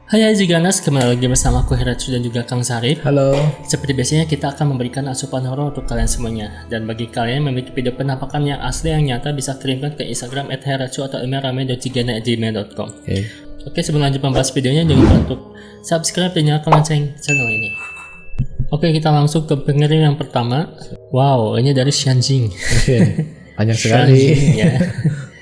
Hai Ziganas, kembali lagi bersama aku Hiratsu dan juga Kang Sarif. Halo. Seperti biasanya kita akan memberikan asupan horor untuk kalian semuanya. Dan bagi kalian yang memiliki video penampakan yang asli yang nyata bisa kirimkan ke Instagram @hiratsu atau email rame.cigana@gmail.com. Oke, sebelum lanjut membahas videonya jangan lupa untuk subscribe dan nyalakan lonceng channel ini. Oke, kita langsung ke pengirim yang pertama. Wow, ini dari Xianjing. Banyak sekali. Xianjing, ya.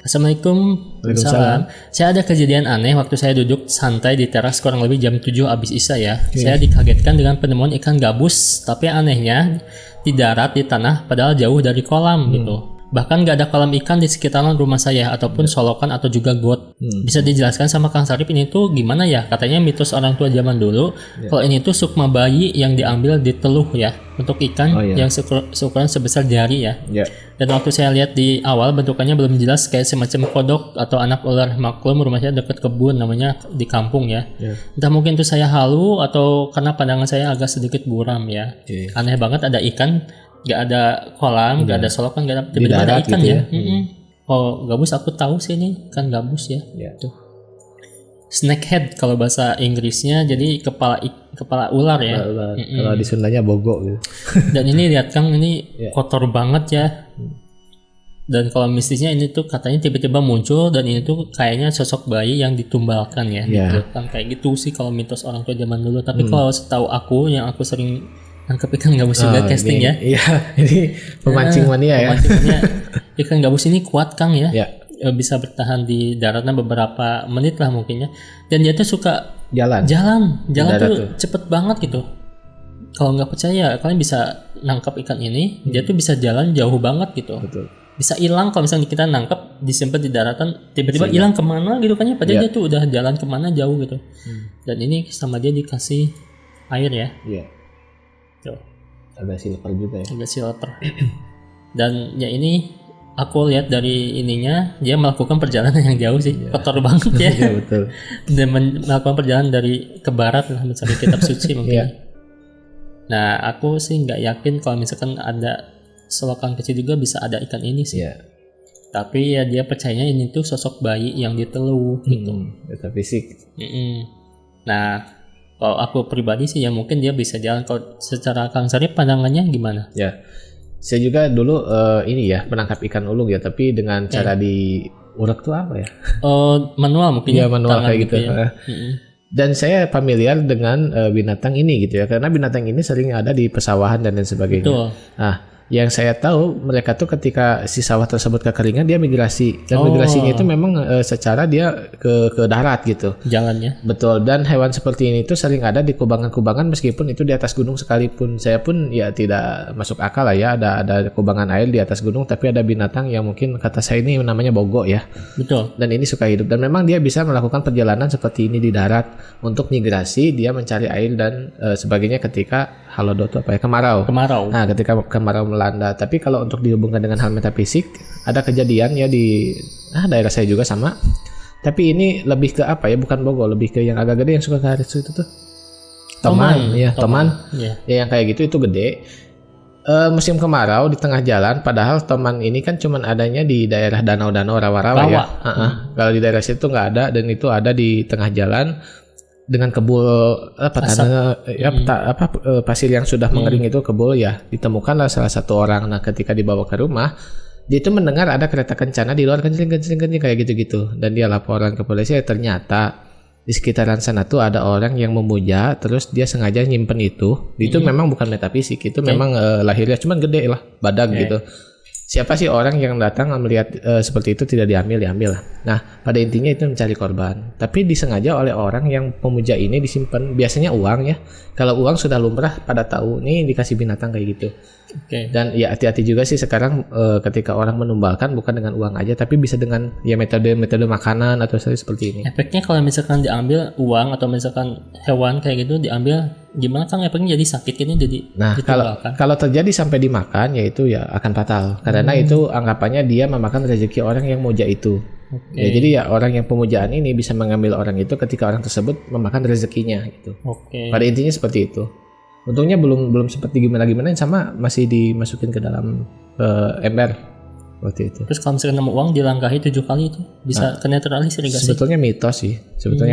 Assalamualaikum. Waalaikumsalam. Saya ada kejadian aneh waktu saya duduk santai di teras kurang lebih jam 7 abis Isya ya. Saya dikagetkan dengan penemuan ikan gabus, tapi anehnya di darat di tanah padahal jauh dari kolam gitu. Bahkan gak ada kolam ikan di sekitaran rumah saya ataupun solokan atau juga got. Bisa dijelaskan sama Kang Sarip ini tuh gimana ya? Katanya mitos orang tua zaman dulu. Kalau ini tuh sukma bayi yang diambil di teluh ya untuk ikan yang seukuran sebesar jari ya. Dan waktu saya lihat di awal bentukannya belum jelas, kayak semacam kodok atau anak ular. Maklum rumah saya dekat kebun namanya di kampung ya. Entah mungkin itu saya halu atau karena pandangan saya agak sedikit buram ya. Aneh banget ada ikan. Gak ada kolam, gak ada solokan, gak ada tiba-tiba ada ikan gitu ya. Oh, gabus aku tahu sih ini kan gabus ya. Tuh. Snakehead kalau bahasa Inggrisnya, jadi kepala ular ya. Kalau di Sundanya bogo gitu. Dan ini lihat Kang, ini kotor banget ya. Dan kalau mistisnya ini tuh katanya tiba-tiba muncul dan ini tuh kayaknya sosok bayi yang ditumbalkan ya. Gitu. Kan kayak gitu sih kalau mitos orang tua zaman dulu. Tapi kalau setahu aku yang aku sering nangkep ikan gabus juga casting ini, ya. Iya, ini pemancing mania ya. Pemancingnya ikan gabus ini kuat Kang ya. Bisa bertahan di daratnya beberapa menit lah mungkinnya. Dan dia tuh suka jalan tuh cepet banget gitu. Kalau nggak percaya kalian bisa nangkap ikan ini, dia tuh bisa jalan jauh banget gitu. Betul. Bisa hilang kalau misalnya kita nangkap disimpan di daratan, tiba-tiba hilang kemana gitu kan ya. Padahal dia tuh udah jalan kemana jauh gitu. Dan ini sama dia dikasih air ya. Agak silver juga ya. Agak silver. Dan ya ini aku lihat dari ininya dia melakukan perjalanan yang jauh sih. Kotor banget ya. Iya betul. Dan melakukan perjalanan dari ke barat lah mencari kitab suci mungkin. Nah aku sih nggak yakin kalau misalkan ada selokan kecil juga bisa ada ikan ini sih. Tapi ya dia percayanya ini tuh sosok bayi yang diteluh gitu. Data fisik. Nah kalau aku pribadi sih ya mungkin dia bisa jalan. Kalau secara Kang Sarip pandangannya gimana? Ya, saya juga dulu ini ya menangkap ikan ulung ya, tapi dengan cara diurak tuh apa ya? Manual mungkin. Iya manual kayak gitu. Ya. Dan saya familiar dengan binatang ini gitu ya, karena binatang ini sering ada di pesawahan dan lain sebagainya. Betul. Nah, yang saya tahu mereka tuh ketika si sawah tersebut kekeringan dia migrasi dan migrasinya itu memang secara dia ke darat gitu jalannya. Betul. Dan hewan seperti ini tuh sering ada di kubangan-kubangan meskipun itu di atas gunung sekalipun. Saya pun ya tidak masuk akal lah ya ada kubangan air di atas gunung tapi ada binatang yang mungkin kata saya ini namanya bogo ya. Betul. Dan ini suka hidup dan memang dia bisa melakukan perjalanan seperti ini di darat untuk migrasi, dia mencari air dan sebagainya ketika halodoto apa ya kemarau. Nah, ketika kemarau melanda. Tapi kalau untuk dihubungkan dengan hal metafisik, ada kejadian ya di daerah saya juga sama. Tapi ini lebih ke apa ya? Bukan bogo, lebih ke yang agak gede yang suka ke Haritsu itu tuh. Toman. Ya, yang kayak gitu itu gede. Musim kemarau di tengah jalan, padahal toman ini kan cuman adanya di daerah danau-danau rawa-rawa ya. Kalau di daerah situ nggak ada dan itu ada di tengah jalan. Dengan kebul pasir yang sudah mengering itu kebul ya ditemukanlah salah satu orang. Nah ketika dibawa ke rumah dia itu mendengar ada kereta kencana di luar kencing kayak gitu dan dia laporan ke polisi. Ternyata di sekitaran sana tuh ada orang yang memuja terus dia sengaja nyimpen itu memang bukan metafisik itu memang lahirnya cuman gede lah badag gitu. Siapa sih orang yang datang melihat seperti itu tidak diambil. Nah, pada intinya itu mencari korban. Tapi disengaja oleh orang yang pemuja ini disimpan. Biasanya uang ya. Kalau uang sudah lumrah pada tahu nih dikasih binatang kayak gitu. Dan ya hati-hati juga sih sekarang ketika orang menumbalkan bukan dengan uang aja tapi bisa dengan ya metode makanan atau seperti ini. Efeknya kalau misalkan diambil uang atau misalkan hewan kayak gitu diambil gimana Kang? Efeknya jadi sakit ini jadi. Nah kalau terjadi sampai dimakan ya itu ya akan fatal karena itu anggapannya dia memakan rezeki orang yang muja itu. Ya, jadi ya orang yang pemujaan ini bisa mengambil orang itu ketika orang tersebut memakan rezekinya gitu. Pada intinya seperti itu. Untungnya belum sempat gimana sama masih dimasukin ke dalam ember. waktu itu. Terus kalau misalkan nemu uang dilangkahi 7 kali itu bisa kenetralisir gak sih? Sebetulnya mitos sih,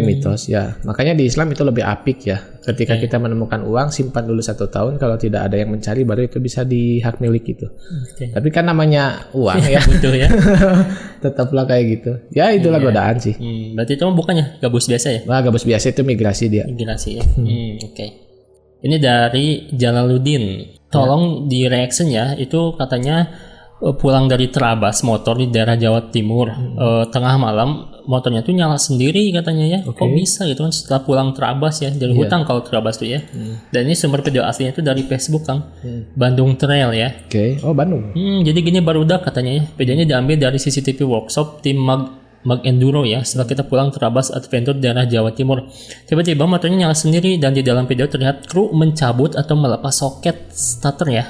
mitos ya. Makanya di Islam itu lebih apik ya. Ketika kita menemukan uang, simpan dulu 1 tahun. Kalau tidak ada yang mencari, baru itu bisa dihak milik gitu. Tapi kan namanya uang ya, Betul ya. tetaplah kayak gitu. Ya itulah godaan sih. Berarti itu bukannya gabus biasa ya? Wah, gabus biasa itu migrasi dia. Migrasi ya. Oke. Ini dari Jalaluddin. Tolong di reaction ya. Itu katanya pulang dari Trabas motor di daerah Jawa Timur, tengah malam motornya tuh nyala sendiri katanya ya. Kok bisa gitu kan setelah pulang Trabas ya dari hutan kalau Trabas tuh ya. Dan ini sumber video aslinya itu dari Facebook Kang. Bandung Trail ya. Oke. Oh, Bandung. Jadi gini barudak katanya ya. Videonya diambil dari CCTV workshop tim Mag Enduro ya. Setelah kita pulang Trabas Adventure daerah Jawa Timur, tiba-tiba motornya nyala sendiri dan di dalam video terlihat kru mencabut atau melepas soket starter ya.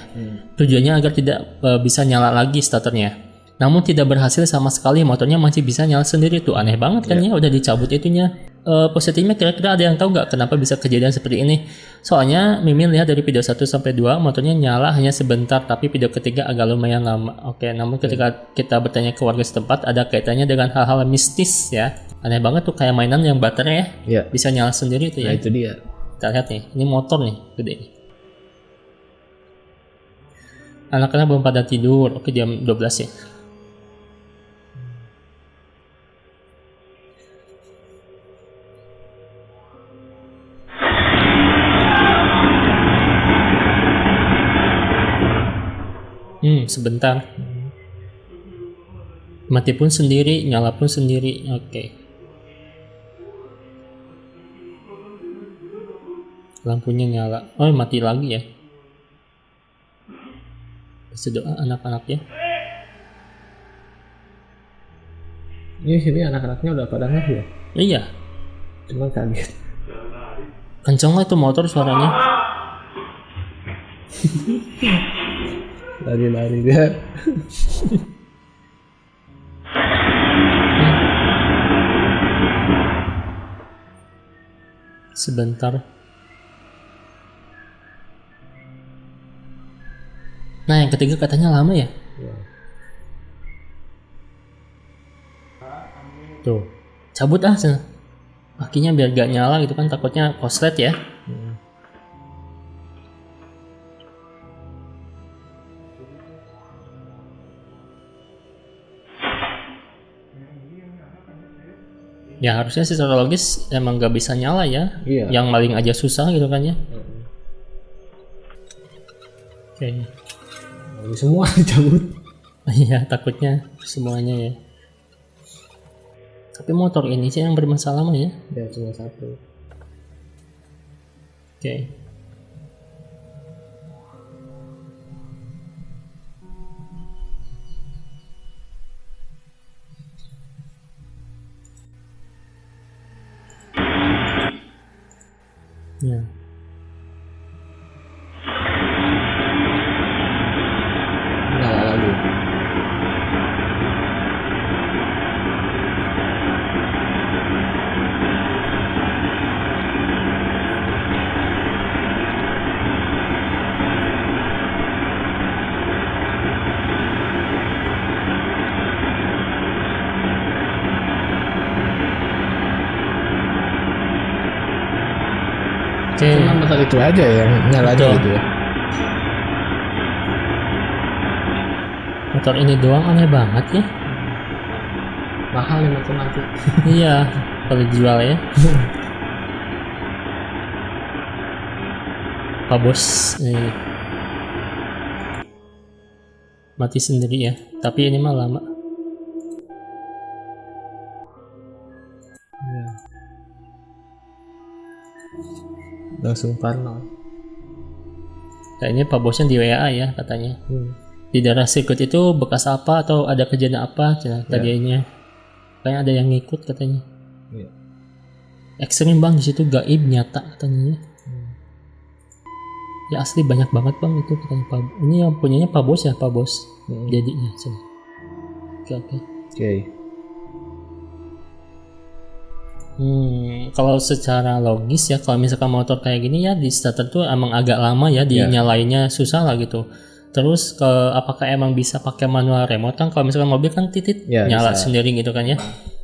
Tujuannya agar tidak bisa nyala lagi starternya. Namun tidak berhasil sama sekali, motornya masih bisa nyala sendiri tuh. Aneh banget kan ya, udah dicabut itunya. Positifnya kira-kira ada yang tahu nggak kenapa bisa kejadian seperti ini? Soalnya Mimin lihat dari video 1 sampai 2 motornya nyala hanya sebentar, tapi video ketiga agak lumayan lama. Oke, namun ketika kita bertanya ke warga setempat ada kaitannya dengan hal-hal mistis ya. Aneh banget tuh kayak mainan yang baterai ya. Bisa nyala sendiri tuh ya. Nah, itu dia. Kita lihat nih, ini motor nih, gede nih. Anak-anak belum pada tidur. Oke, jam 12 ya. Sebentar. Mati pun sendiri, nyala pun sendiri. Oke. Lampunya nyala. Oh, mati lagi ya. Berdoa anak-anaknya. Ini anak-anaknya udah pada ngeh ya? Iya. Cuma kaget. Kenceng lah itu motor suaranya. Lari-lari dia. Sebentar. Nah, yang ketiga katanya lama ya? Tuh, cabut sana. Kakinya biar gak nyala gitu kan, takutnya koslet ya. Ya harusnya secara logis emang gak bisa nyala ya. Yang maling aja susah gitu kan ya. Oke. Semua dicabut. Iya, takutnya semuanya ya. Tapi motor ini sih yang bermasalah mah ya. Ya cuma satu. Oke. Ya. Nyala lagi. Cuma motor itu aja yang nyala aja gitu ya. Motor ini doang aneh banget ya. Mahal nih motor nanti. Iya, kalau dijual ya. Pak Bos mati sendiri ya. Tapi ini mah lama. Langsung parno. Kayaknya Pak Bosnya di WA ya katanya. Di daerah sirkuit itu bekas apa atau ada kejadian apa tadinya. Kayaknya ada yang ngikut katanya. Ekstrim bang, di situ gaib nyata katanya. Ya asli banyak banget bang itu katanya Pak. Ini yang punyanya Pak Bos ya, Pak Bos. Jadinya sih. Oke. Kalau secara logis ya, kalau misalkan motor kayak gini ya di starter tuh emang agak lama ya, dinyalainnya susah lah gitu. Terus apakah emang bisa pakai manual remote kan? Kalau misalkan mobil kan titit Ya, nyala bisa. sendiri gitu kan ya.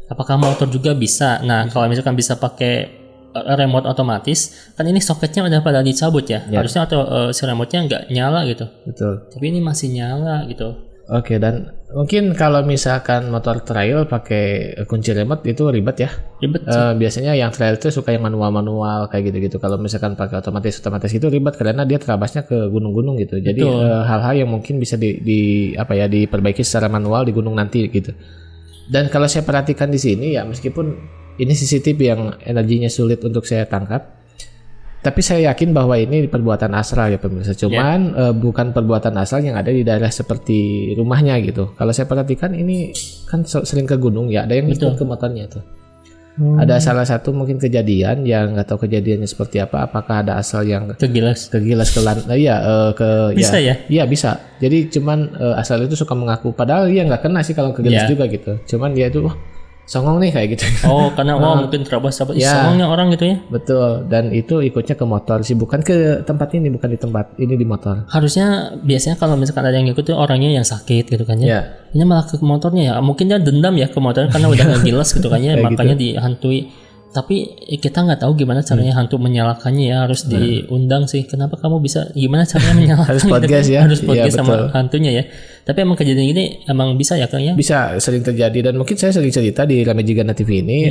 Apakah motor juga bisa? Nah, kalau misalkan bisa pakai remote otomatis, kan ini soketnya udah pada dicabut ya. Ya. Harusnya si remote-nya nggak nyala gitu. Betul. Tapi ini masih nyala gitu. Oke, dan mungkin kalau misalkan motor trail pakai kunci remote itu ribet ya. Ribet. Biasanya yang trail itu suka yang manual-manual kayak gitu-gitu. Kalau misalkan pakai otomatis itu ribet karena dia terabasnya ke gunung-gunung gitu. Jadi hal-hal yang mungkin bisa diperbaiki secara manual di gunung nanti gitu. Dan kalau saya perhatikan di sini ya, meskipun ini CCTV yang energinya sulit untuk saya tangkap, tapi saya yakin bahwa ini perbuatan astral ya pemirsa. Cuman bukan perbuatan astral yang ada di daerah seperti rumahnya gitu. Kalau saya perhatikan ini kan sering ke gunung ya, ada yang ikut ke motornya tuh. Ada salah satu mungkin kejadian yang nggak tahu kejadiannya seperti apa. Apakah ada asal yang Kegilas. Bisa ya? Iya bisa. Jadi cuman asal itu suka mengaku, padahal dia nggak kena sih kalau kegilas juga gitu. Cuman dia itu songong nih kayak gitu. Oh, karena mungkin terabas songongnya orang gitu ya. Betul, dan itu ikutnya ke motor sih, bukan ke tempat ini, bukan di tempat ini, di motor. Harusnya biasanya kalau misalkan ada yang ngikut tuh orangnya yang sakit gitu kan ya. Ya. Ini malah ke motornya ya. Mungkin dia dendam ya ke motornya karena udah ngegilas gitu kan ya, makanya dihantui. Tapi kita nggak tahu gimana caranya hantu menyalakannya ya, harus diundang sih. Kenapa kamu bisa, gimana caranya menyalakan? Harus podcast ya. Harus podcast Iya, sama betul. hantunya ya. Tapi emang kejadian ini emang bisa ya Kang ya? Bisa, sering terjadi, dan mungkin saya sering cerita di Ramejigana TV ini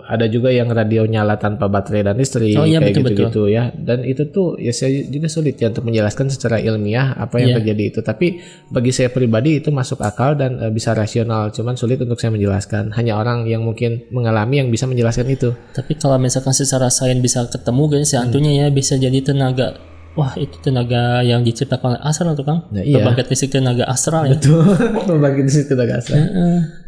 ada juga yang radio nyala tanpa baterai dan listrik kayak gitu-gitu ya. Dan itu tuh ya saya juga sulit ya untuk menjelaskan secara ilmiah apa yang terjadi itu. Tapi bagi saya pribadi itu masuk akal dan bisa rasional. Cuman sulit untuk saya menjelaskan. Hanya orang yang mungkin mengalami yang bisa menjelaskan itu. Tapi kalau misalkan secara sains bisa ketemu guys, si hantunya ya bisa jadi tenaga. Wah, itu tenaga yang diciptakan oleh astral tuh Kang. Nah, iya. Pembangkit listrik tenaga astral ya. Betul, membagi di situ tenaga astral.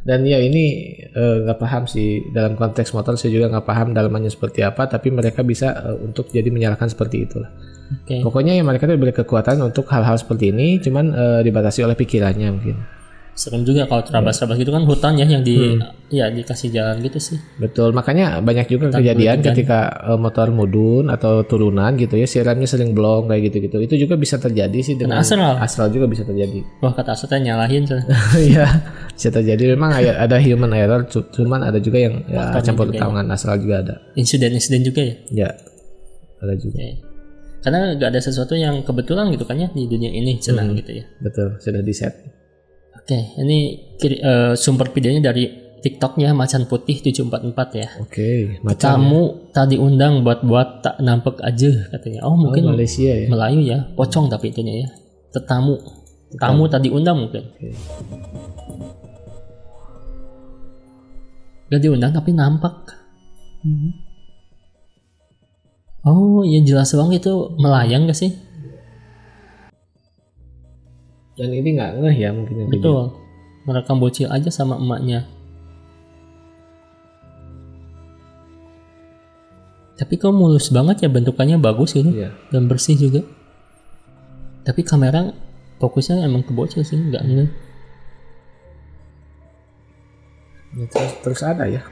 Dan ya ini nggak paham sih dalam konteks motor, saya juga nggak paham dalamannya seperti apa. Tapi mereka bisa untuk jadi menyalakan seperti itulah. Okay. Pokoknya ya mereka tuh diberi kekuatan untuk hal-hal seperti ini, cuman dibatasi oleh pikirannya mungkin. Serem juga kalau terabas-terabas gitu kan, hutan ya yang dikasih jalan gitu sih. Betul, makanya banyak juga kejadian ketika motor mudun atau turunan gitu ya, si remnya sering blong kayak gitu-gitu. Itu juga bisa terjadi sih dengan astral juga bisa terjadi. Wah, kata astral nyalahin Iya, bisa terjadi. Memang ada human error, cuman ada juga yang campur tangan astral juga ada. Insiden-insiden juga ya? Ya, ada juga. Okay. Karena nggak ada sesuatu yang kebetulan gitu kan ya di dunia ini gitu ya. Betul, sudah di set. Oke, ini sumber videonya dari TikToknya Macan Putih 744 ya. Oke, tamu tadi undang buat tak nampak aja katanya. Oh, mungkin Malaysia ya. Melayu ya, pocong tapi itunya ya. Tamu tadi undang mungkin. Okay. Gak diundang tapi nampak. Oh, iya jelas banget itu melayang gak sih? Dan ini nggak ngeh ya mungkin yang betul. Merekam bocil aja sama emaknya. Tapi kok mulus banget ya, bentukannya bagus gitu. Dan bersih juga. Tapi kamera fokusnya emang ke bocil sih, nggak ngeh. Terus ada ya?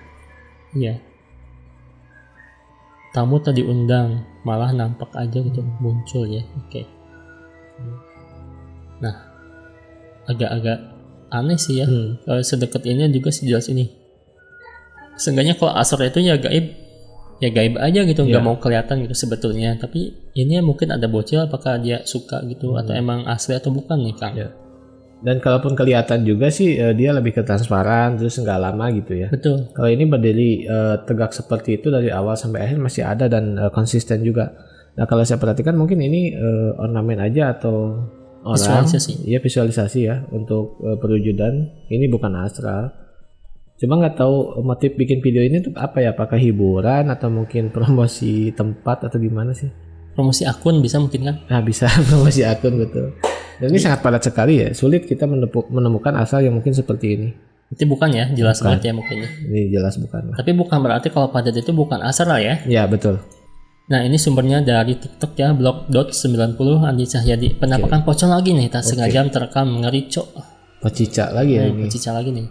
Iya. Tamu tadi undang, malah nampak aja gitu muncul ya. Oke. Nah, agak-agak aneh sih ya. Sedekat ini juga sih jelas ini. Seenggaknya kalau asar itu ya gaib aja gitu, nggak mau kelihatan gitu sebetulnya. Tapi ini mungkin ada bocil, apakah dia suka gitu atau emang asli atau bukan nih Kang? Ya. Dan kalaupun kelihatan juga sih dia lebih ke transparan, terus nggak lama gitu ya. Betul. Kalau ini berdiri tegak seperti itu dari awal sampai akhir masih ada dan konsisten juga. Nah kalau saya perhatikan mungkin ini ornamen aja atau orang, visualisasi ya untuk perwujudan. Ini bukan astral. Cuma nggak tahu motif bikin video ini tuh apa ya? Apakah hiburan atau mungkin promosi tempat atau gimana sih? Promosi akun bisa mungkin kan? Nah bisa promosi akun, betul. Dan ini sangat padat sekali ya. Sulit kita menemukan asal yang mungkin seperti ini. Itu bukan ya, jelas banget ya mungkin. Ini jelas bukan. Tapi bukan berarti kalau padat itu bukan astral ya? Ya betul. Nah ini sumbernya dari TikTok ya, blog.90 Andi Cahyadi. Penampakan pocong lagi nih, tak sengaja terekam ngerico. Pecica lagi ya ini. Pecica lagi nih.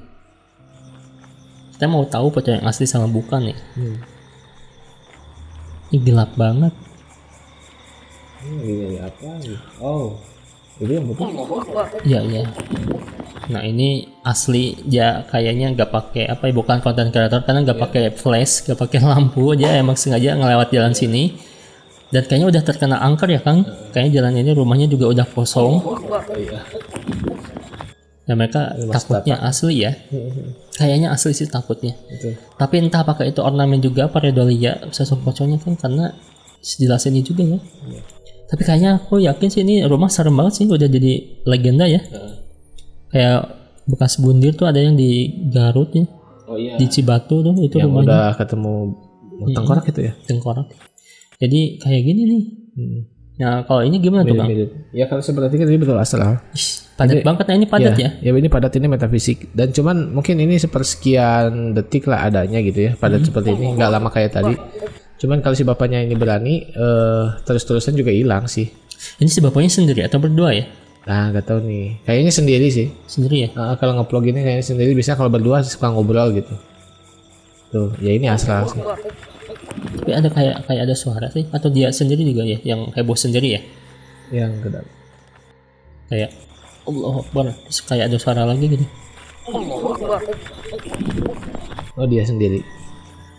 Kita mau tahu pocong yang asli sama bukan nih. Ini gelap banget. Ini apa? Oh, Itu yang putih. Iya iya. Nah ini asli dia kayaknya nggak pakai apa ya, bukan konten kreator karena nggak pakai flash, nggak pakai lampu, dia emang sengaja ngelewat jalan sini. Dan kayaknya udah terkena angker ya Kang. Kayaknya jalan ini rumahnya juga udah kosong. Iya. Dan mereka takutnya asli ya. Kayaknya asli sih takutnya. Itu. Tapi entah apakah itu ornamen juga pareidolia sosok pocongnya kan, karena dijelasin juga ya. Tapi kayaknya aku yakin sih ini rumah serem banget sih, udah jadi legenda ya. Kayak bekas bundir tuh ada yang di Garut ya. Oh iya. Di Cibatu tuh itu Yang rumahnya. udah ketemu tengkorak itu ya. Tengkorak. Jadi kayak gini nih. Nah kalau ini gimana tuh Bang? Mirip-mirip. Ya kalau seperti kan ini betul asal. Padat banget, nah ini padat ya. Ya ini padat, ini metafisik. Dan cuman mungkin ini sepersekian detik lah adanya gitu ya. Padat seperti ini, nggak lama kayak tadi. Cuman kalau si bapaknya ini berani, terus-terusan juga hilang sih. Ini si bapaknya sendiri atau berdua ya? Nah nggak tahu nih. Kayaknya sendiri sih. Sendiri ya? Kalau nge-vlog ini kayaknya sendiri. Bisa kalau berdua suka ngobrol gitu. Tuh, ya ini asal sih. Tapi ada kayak ada suara sih, atau dia sendiri juga ya yang heboh sendiri ya? Yang kedap. Kayak Allah Akbar, terus kayak ada suara lagi gitu. Oh dia sendiri.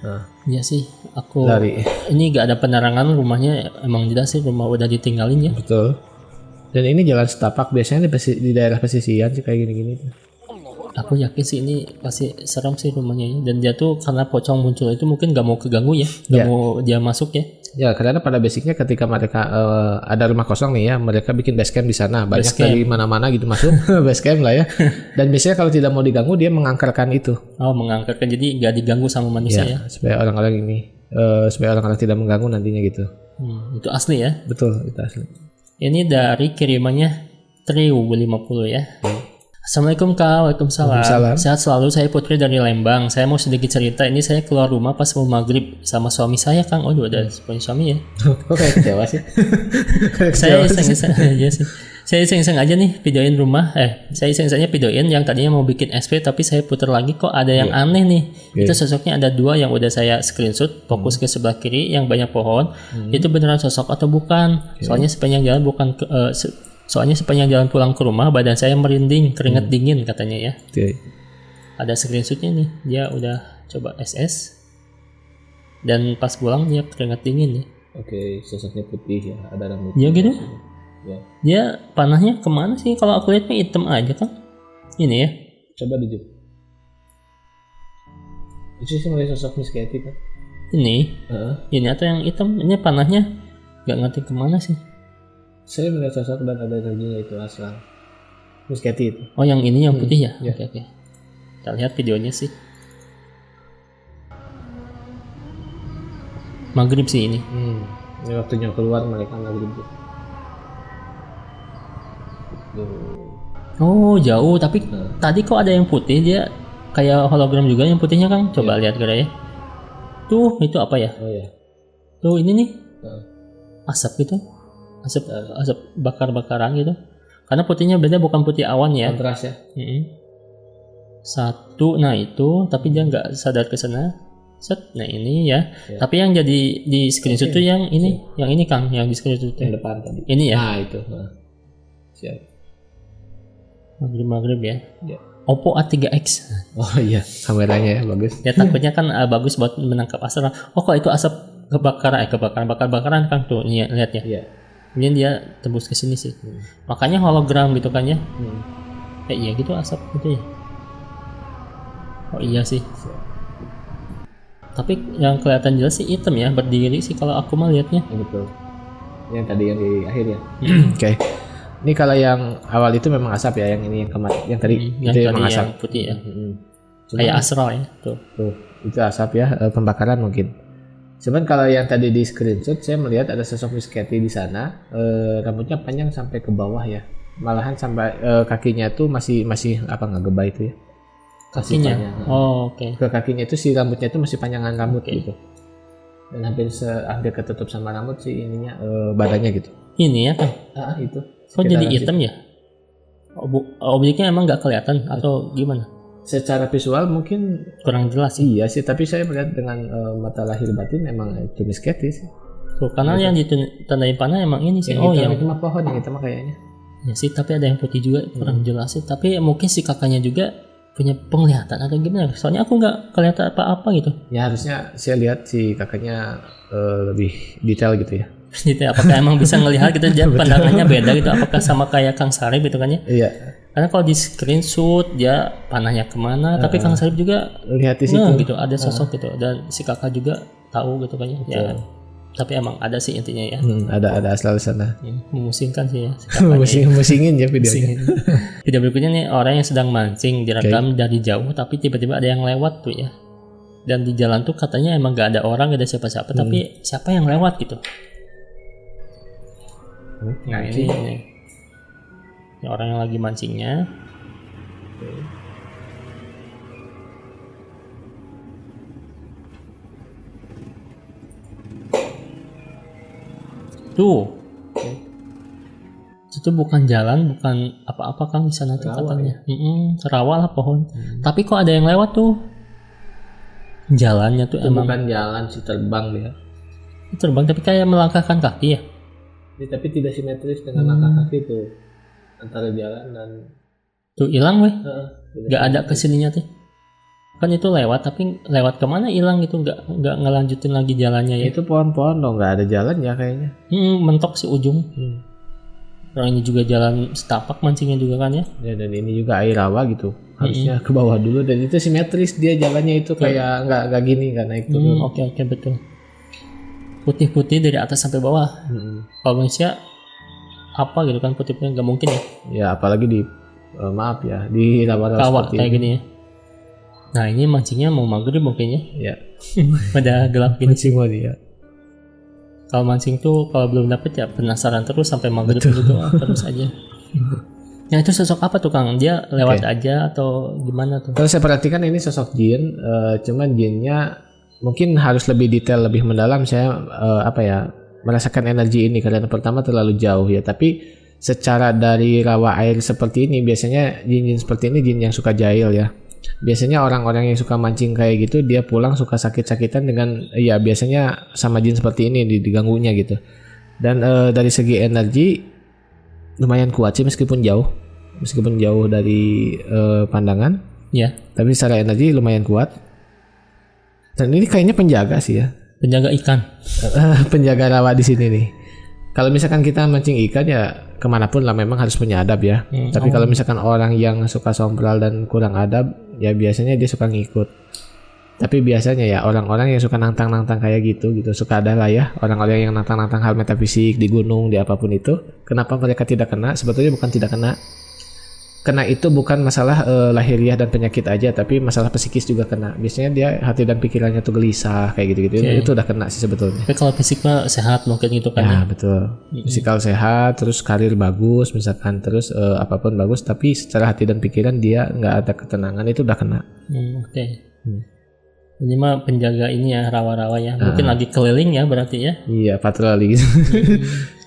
Nah, Iya sih, aku lari. ini gak ada penerangan, rumahnya emang jelas sih rumah udah ditinggalin ya. Betul. Dan ini jalan setapak, biasanya di daerah pesisian sih kayak gini-gini tuh. Aku yakin sih ini pasti serem sih rumahnya ya. Dan dia tuh karena pocong muncul itu mungkin gak mau keganggu ya, gak mau dia masuk ya. Ya karena pada basicnya ketika mereka ada rumah kosong nih ya, mereka bikin base camp di sana, banyak Base camp. dari mana-mana gitu masuk base camp lah ya. Dan biasanya kalau tidak mau diganggu dia mengangkerkan itu. Oh mengangkatkan, jadi gak diganggu sama manusia ya. Supaya orang-orang ini supaya orang-orang tidak mengganggu nantinya gitu. Itu asli ya. Betul, itu asli. Ini dari kirimannya Trio 50 ya. Assalamualaikum Kak, Waalaikumsalam. Waalaikumsalam. Sehat selalu, saya Putri dari Lembang. Saya mau sedikit cerita, ini saya keluar rumah pas mau maghrib sama suami saya Kang. Oh udah punya suami ya. Kok kayak kecewa sih? Saya iseng-iseng aja sih. Saya iseng-iseng aja nih videoin rumah. Saya iseng-iseng aja videoin yang tadinya mau bikin SP tapi saya putar lagi kok ada yang aneh nih. Itu sosoknya ada dua yang udah saya screenshot, fokus ke sebelah kiri yang banyak pohon. Itu beneran sosok atau bukan? Soalnya sepanjang jalan bukan soalnya sepanjang jalan pulang ke rumah badan saya merinding, keringat dingin katanya ya. Ada screenshotnya nih, dia udah coba SS dan pas pulang dia keringat dingin nih. Oke, sosoknya putih ya, ada rambut. Ya gitu. Ya. Dia panahnya kemana sih? Kalau aku lihatnya hitam aja kan. Ini ya. Coba di zoom. Itu sih mulai sosok Miss Katy kan? Ini. Ini atau yang hitam? Ini panahnya nggak ngerti kemana sih. Saya melihat sosok dan ada energinya itu asal Miss Katy itu. Oh yang ini yang putih ya? Ya. Oke. Kita lihat videonya sih. Maghrib sih ini. Ini waktunya keluar mereka maghrib. Oh jauh, tapi tadi kok ada yang putih, dia kayak hologram juga yang putihnya Kang. Coba lihat kira ya. Tuh itu apa ya? Oh ya. Tuh ini nih. Asap gitu. Asap bakar-bakaran gitu. Karena putihnya beda, bukan putih awan ya. Kontras ya. Satu, nah itu, tapi dia nggak sadar ke sana. Set, nah ini ya. Tapi yang jadi di screenshot tuh yang ini, yang ini Kang, yang di screenshot tuh. Yang depan tadi. Ini ya. Nah itu. Siap. Maghrib ya. Oppo A3X. Oh iya, kameranya ya bagus. Ya takutnya kan bagus buat menangkap asap. Oh kok itu asap bakar-bakaran Kang tuh, nih lihat ya. Iya. Kemudian dia tembus ke sini sih. Makanya hologram gitu kan ya. Iya gitu asap gitu ya. Oh iya sih. Tapi yang kelihatan jelas sih hitam ya, berdiri sih kalau aku mah lihatnya. Ya, betul. Yang tadi yang di akhir ya. Oke. Ini kalau yang awal itu memang asap ya, yang ini yang tadi yang itu tadi memang asap. yang putih ya. Cuman, Kayak astral ya tuh. Itu asap ya, pembakaran mungkin. Cuman kalau yang tadi di screenshot saya melihat ada sosok Miss Katy di sana, rambutnya panjang sampai ke bawah ya. Malahan sampai kakinya tuh masih apa nggak itu ya. Kakinya. Oh, oke. Ke kakinya itu si rambutnya itu masih panjangan rambut gitu. Dan hampir ketutup sama rambut sih ininya badannya gitu. Ini ya Kang. Itu. Kok jadi hitam ya? Objeknya emang nggak kelihatan atau gimana? Secara visual mungkin Kurang jelas sih. iya sih, tapi saya melihat dengan mata lahir batin emang itu Miss Katy sih. Tuh, karena yang ditandai panah emang ini sih. Yang Oh hitam yang itu mah pohon, yang hitam mah kayaknya. Ya sih, tapi ada yang putih juga kurang jelas sih. Tapi mungkin si kakaknya juga punya penglihatan atau gimana? Soalnya aku nggak kelihatan apa-apa gitu. Ya harusnya saya lihat si kakaknya lebih detail gitu ya. Gitu, apakah emang bisa ngelihat gitu? Dia pandangannya beda gitu? Apakah sama kayak Kang Sarip gitu kan ya? Iya. Karena kalau di screenshot dia panahnya kemana, tapi Kang Sarip juga Lihat di situ. gitu, ada sosok gitu, dan si kakak juga tahu gitu kan ya. Tapi emang ada sih intinya ya. Ada asal sana. Memusingkan sih ya. Si kakaknya. Musingin ya videonya. Musingin. Video berikutnya nih, orang yang sedang mancing direkam dari jauh, tapi tiba-tiba ada yang lewat tuh ya. Dan di jalan tuh katanya emang gak ada orang, gak ada siapa-siapa, tapi siapa yang lewat gitu. Nah ini orang yang lagi mancingnya. Tuh, itu bukan jalan, bukan apa-apa Kang di sana tuh katanya. Rawa lah pohon. Tapi kok ada yang lewat tuh? Jalannya tuh Itu emang bukan jalan sih, terbang dia. terbang, tapi kayak melangkahkan kaki ya. Tapi tidak simetris dengan langkah kaki tuh antara jalan dan Tuh hilang weh. tidak Gak ada kesininya tuh. Kan itu lewat, tapi lewat kemana hilang gitu, nggak ngelanjutin lagi jalannya ya. itu pohon-pohon dong, nggak ada jalan ya kayaknya. Mentok si ujung. Orang ini juga jalan setapak mancingnya juga kan ya. Ya dan ini juga air rawa gitu, harusnya ke bawah dulu, dan itu simetris dia jalannya itu kayak nggak gini, nggak naik turun. Oke betul. Putih-putih dari atas sampai bawah. Kalau manusia apa gitu kan putih-putih, nggak mungkin ya. Ya apalagi di maaf ya di rawa-rawa Kawah seperti kayak ini. gini ya. Nah ini mancingnya mau maghrib mungkinnya. Ya Pada gelap gini. mancing mau dia. Kalau mancing tuh kalau belum dapet ya penasaran terus sampai maghrib gitu terus aja. Nah itu sosok apa tuh Kang? Dia lewat aja atau gimana tuh? Kalau saya perhatikan ini sosok jin, cuman jinnya mungkin harus lebih detail, lebih mendalam. Saya merasakan energi ini karena pertama terlalu jauh ya, tapi secara dari rawa air seperti ini biasanya jin-jin seperti ini jin yang suka jahil ya. Biasanya orang-orang yang suka mancing kayak gitu dia pulang suka sakit-sakitan dengan ya biasanya sama jin seperti ini diganggunya gitu. Dan dari segi energi lumayan kuat sih meskipun jauh dari pandangan. Ya. Tapi secara energi lumayan kuat. Dan ini kayaknya penjaga sih ya. Penjaga ikan. Penjaga rawa di sini nih. Kalau misalkan kita mancing ikan ya kemanapun lah memang harus punya adab ya. Tapi kalau misalkan orang yang suka sompral dan kurang adab ya biasanya dia suka ngikut. Tapi biasanya ya orang-orang yang suka nantang-nantang kayak gitu suka ada lah ya orang-orang yang nantang-nantang hal metafisik di gunung di apapun itu. Kenapa mereka tidak kena? Sebetulnya bukan tidak kena. Kena itu bukan masalah lahiriah dan penyakit aja, tapi masalah psikis juga kena. Biasanya dia hati dan pikirannya tuh gelisah kayak gitu-gitu. Itu udah kena sih sebetulnya. Tapi kalau fisik mah sehat mungkin gitu kan ya. Betul. Fisikal sehat, terus karir bagus misalkan, terus apapun bagus, tapi secara hati dan pikiran dia nggak ada ketenangan, itu udah kena. Oke. Ini mah penjaga ini ya, rawa-rawa ya. Mungkin lagi keliling ya berarti ya. Iya, patroli gitu.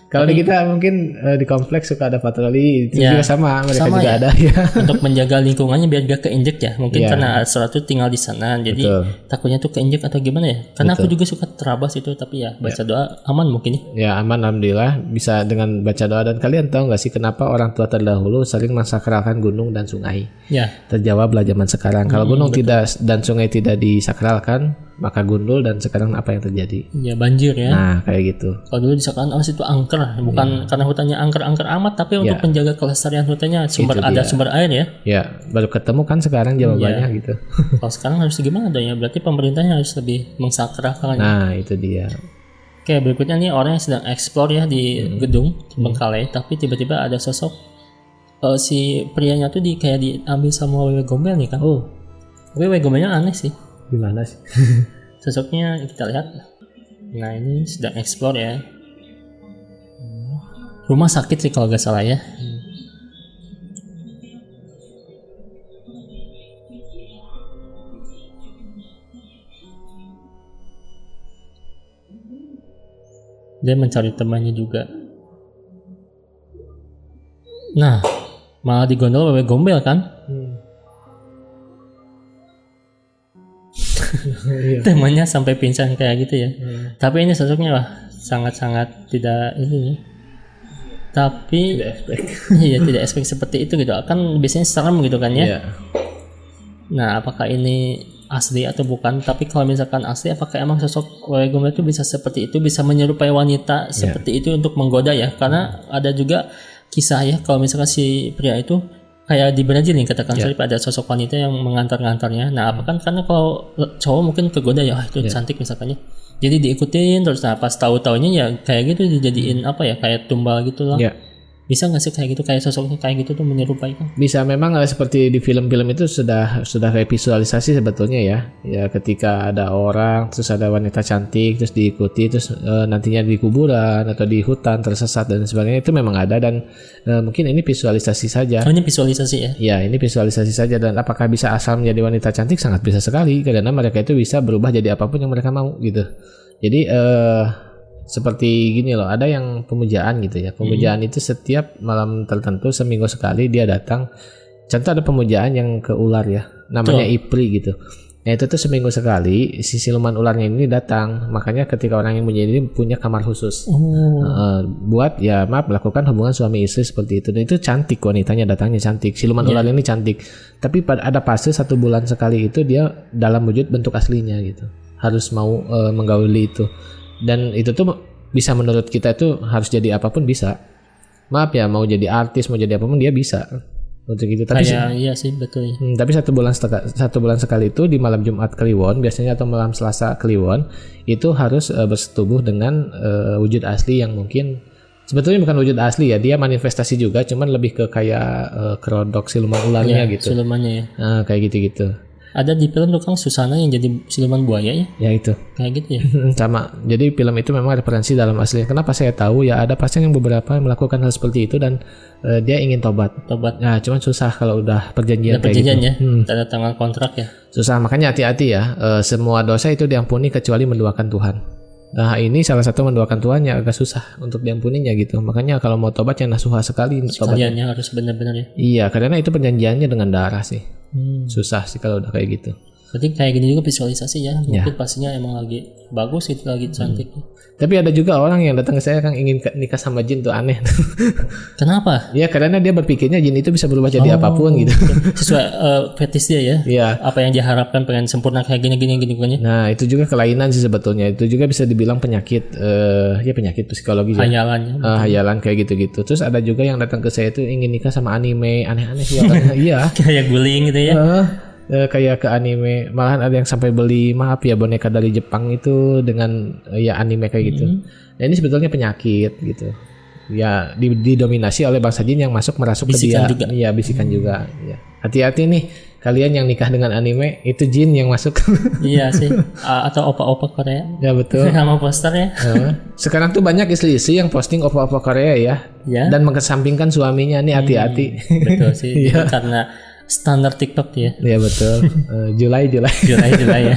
Kalau di kita mungkin di kompleks suka ada patroli, itu juga sama, mereka juga ada ya. Untuk menjaga lingkungannya biar gak keinjek ya. Mungkin karena suatu tinggal di sana, jadi takutnya tuh keinjek atau gimana ya. Karena aku juga suka terabas itu, tapi ya baca doa aman mungkin ya. Ya aman alhamdulillah, bisa dengan baca doa. Dan kalian tahu nggak sih kenapa orang tua terdahulu sering mensakralkan gunung dan sungai? Ya. Terjawablah zaman sekarang. Kalau gunung tidak dan sungai tidak disakralkan, maka gundul, dan sekarang apa yang terjadi? Ya banjir ya. Nah kayak gitu. Kalau dulu disakralkan itu angker, bukan karena hutannya angker-angker amat, tapi untuk menjaga kelestarian hutannya, sumber air ya. Ya baru ketemu kan sekarang jawabannya gitu. Kalau sekarang harus gimana dong ya? Berarti pemerintahnya harus lebih mensakralkan. Nah itu dia. Oke, berikutnya nih orang yang sedang explore ya di gedung Bengkalai, tapi tiba-tiba ada sosok si prianya tuh kayak diambil sama wewe gombel nih kan. Wewe gombelnya aneh sih. Gimana sih? Sosoknya kita lihat. Nah ini sedang explore ya. Rumah sakit sih kalau gak salah ya. Dia mencari temannya juga. Nah, malah digondol wewe gombel kan? Temannya sampai pingsan kayak gitu ya. Tapi ini sosoknya wah sangat-sangat tidak ini. Tapi Tidak expect. iya tidak expect seperti itu gitu. Kan biasanya serem gitu kan ya. Iya. Nah, apakah ini asli atau bukan? Tapi kalau misalkan asli, apakah emang sosok Wai Gombel itu bisa seperti itu, bisa menyerupai wanita seperti itu untuk menggoda ya? Karena ada juga kisah ya, kalau misalkan si pria itu kayak di Brazil nih katakan sorry, ada sosok wanita yang mengantar-ngantarnya. Nah, apa kan karena kalau cowok mungkin kegoda ya, itu cantik misalkannya. Jadi diikutin terus, nah pas tahu-taunya ya kayak gitu dijadiin apa ya, kayak tumbal gitu lah. Ya. Bisa nggak sih kayak gitu, kayak sosoknya kayak gitu tuh menyerupai kan? Bisa, memang seperti di film-film itu sudah kayak visualisasi sebetulnya ya. Ya ketika ada orang terus ada wanita cantik terus diikuti terus nantinya di kuburan atau di hutan tersesat dan sebagainya, itu memang ada dan mungkin ini visualisasi saja. Oh, ini visualisasi ya? Ya, ini visualisasi saja. Dan apakah bisa asal menjadi wanita cantik? Sangat bisa sekali, karena mereka itu bisa berubah jadi apapun yang mereka mau gitu. Jadi seperti gini loh, ada yang pemujaan gitu ya. Pemujaan itu setiap malam tertentu seminggu sekali dia datang. Contoh ada pemujaan yang ke ular ya, namanya Ipri gitu. Nah itu tuh seminggu sekali si siluman ularnya ini datang. Makanya ketika orang yang memuja ini punya kamar khusus buat ya melakukan hubungan suami istri seperti itu. Dan itu cantik, wanitanya datangnya cantik. Siluman ular ini cantik. Tapi ada fase 1 bulan sekali itu dia dalam wujud bentuk aslinya gitu. Harus mau menggauli itu. Dan itu tuh bisa menurut kita itu harus jadi apapun bisa. Maaf ya, mau jadi artis, mau jadi apapun dia bisa. Untuk itu tapi iya sih betul ya. Tapi 1 bulan sekali itu di malam Jumat Kliwon biasanya atau malam Selasa Kliwon itu harus bersetubuh dengan wujud asli yang mungkin sebetulnya bukan wujud asli ya, dia manifestasi juga, cuman lebih ke kayak kerodok siluman ularnya gitu. Silumannya ya. Nah, kayak gitu-gitu. Ada di film tuh Kang Susana yang jadi siluman buaya ya. Ya itu. Kayak gitu ya. Sama. Jadi film itu memang referensi dalam asli. Kenapa saya tahu ya, ada pasien yang beberapa yang melakukan hal seperti itu dan dia ingin tobat. Nah, cuman susah kalau udah perjanjian kayak gitu. Ya. Tanda tangan kontrak ya. Susah, makanya hati-hati ya. Semua dosa itu diampuni kecuali menduakan Tuhan. Nah, ini salah satu menduakan Tuhan yang agak susah untuk diampuninya gitu. Makanya kalau mau tobat yang nasuha sekali tobatnya. Sekaliannya harus benar-benar ya. Iya, karena itu perjanjiannya dengan darah sih. Susah sih kalau udah kayak gitu. Berarti kayak gini juga visualisasi ya. Mungkin pastinya emang lagi bagus gitu, lagi cantik. Tapi ada juga orang yang datang ke saya kan ingin nikah sama jin, tuh aneh. Kenapa? Ya karena dia berpikirnya jin itu bisa berubah jadi apapun gitu. Sesuai fetish dia ya. Iya. Apa yang diharapkan, pengen sempurna kayak gini kan ya. Nah itu juga kelainan sih sebetulnya. Itu juga bisa dibilang penyakit, ya penyakit psikologis. Hayalan ya. Hayalan kayak gitu-gitu. Terus ada juga yang datang ke saya itu ingin nikah sama anime, aneh-aneh sih orangnya. Iya. Kayak guling gitu ya. Kayak ke anime, malahan ada yang sampai beli maaf ya boneka dari Jepang itu dengan ya anime kayak gitu. Nah ini sebetulnya penyakit gitu. Ya didominasi oleh bangsa jin yang masuk merasuk bisikan ke dia. Juga. Iya bisikan juga. Ya. Hati-hati nih kalian yang nikah dengan anime itu jin yang masuk. Iya sih. Atau opa-opa Korea. Ya betul. Sama posternya. Sekarang tuh banyak istri-istri yang posting opa-opa Korea ya. Dan mengesampingkan suaminya, nih hati-hati. Betul sih. Itu karena standar TikTok ya. Iya betul. Julai ya.